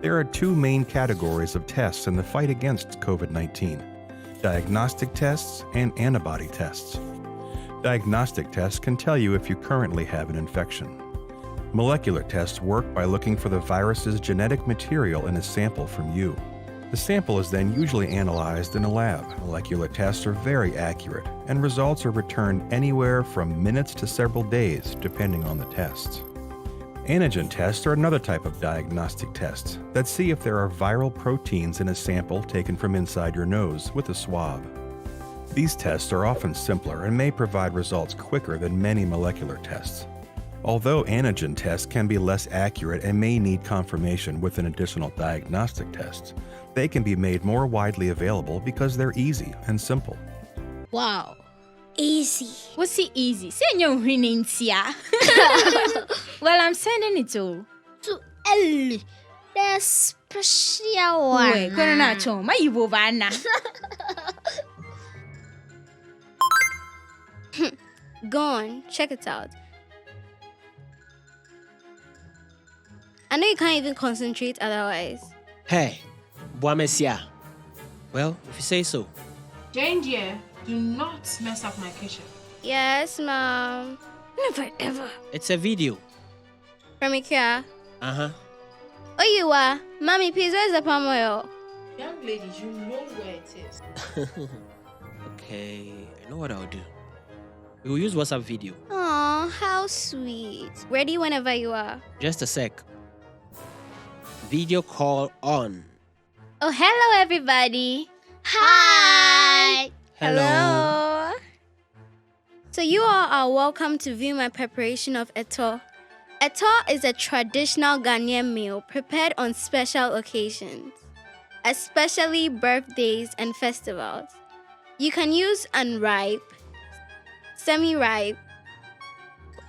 There are two main categories of tests in the fight against COVID-19: diagnostic tests and antibody tests. Diagnostic tests can tell you if you currently have an infection. Molecular tests work by looking for the virus's genetic material in a sample from you. The sample is then usually analyzed in a lab. Molecular tests are very accurate, and results are returned anywhere from minutes to several days, depending on the tests. Antigen tests are another type of diagnostic test that see if there are viral proteins in a sample taken from inside your nose with a swab. These tests are often simpler and may provide results quicker than many molecular tests. Although antigen tests can be less accurate and may need confirmation with an additional diagnostic test, they can be made more widely available because they're easy and simple. Wow. Easy. What's it easy? Send your renuncia. Well, I'm sending it to To the special one. Wait, go na choma ibovana. Go on, check it out. I know you can't even concentrate otherwise. Hey, Boamesia. Well, if you say so. Jane dear, do not mess up my kitchen. Yes, Mom. Never ever. It's a video. From Ikea. Uh-huh. Oh, you are. Mommy, please, where's the palm oil? Young lady, you know where it is. Okay, I know what I'll do. We will use WhatsApp video. Aw, how sweet. Ready whenever you are. Just a sec. Video call on. Oh, hello, everybody. Hi. Hello. So you all are welcome to view my preparation of eto. Eto is a traditional Ghanaian meal prepared on special occasions, especially birthdays and festivals. You can use unripe, semi-ripe,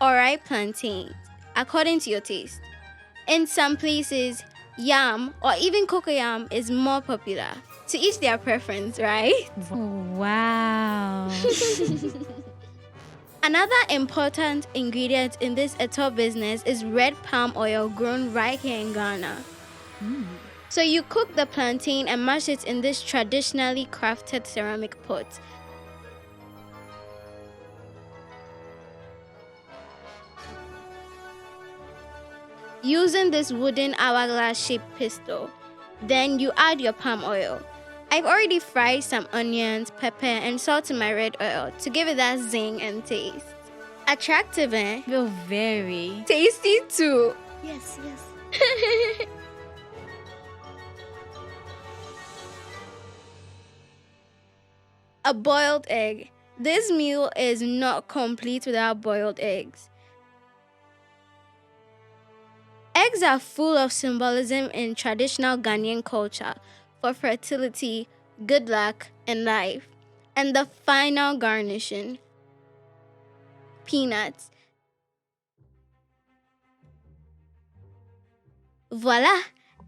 or ripe plantains, according to your taste. In some places, yam or even cocoyam is more popular. To each their preference, right? Wow. Another important ingredient in this eto business is red palm oil grown right here in Ghana. So you cook the plantain and mash it in this traditionally crafted ceramic pot. Using this wooden hourglass-shaped pestle, then you add your palm oil. I've already fried some onions, pepper, and salt in my red oil to give it that zing and taste. Attractive, eh? Feel very. Tasty too. Yes. A boiled egg. This meal is not complete without boiled eggs. Eggs are full of symbolism in traditional Ghanaian culture for fertility, good luck, and life. And the final garnishing, peanuts. Voila!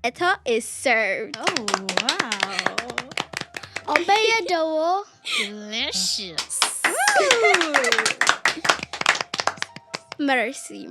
Eto is served. Oh, wow. Obey your door. Delicious. Mercy.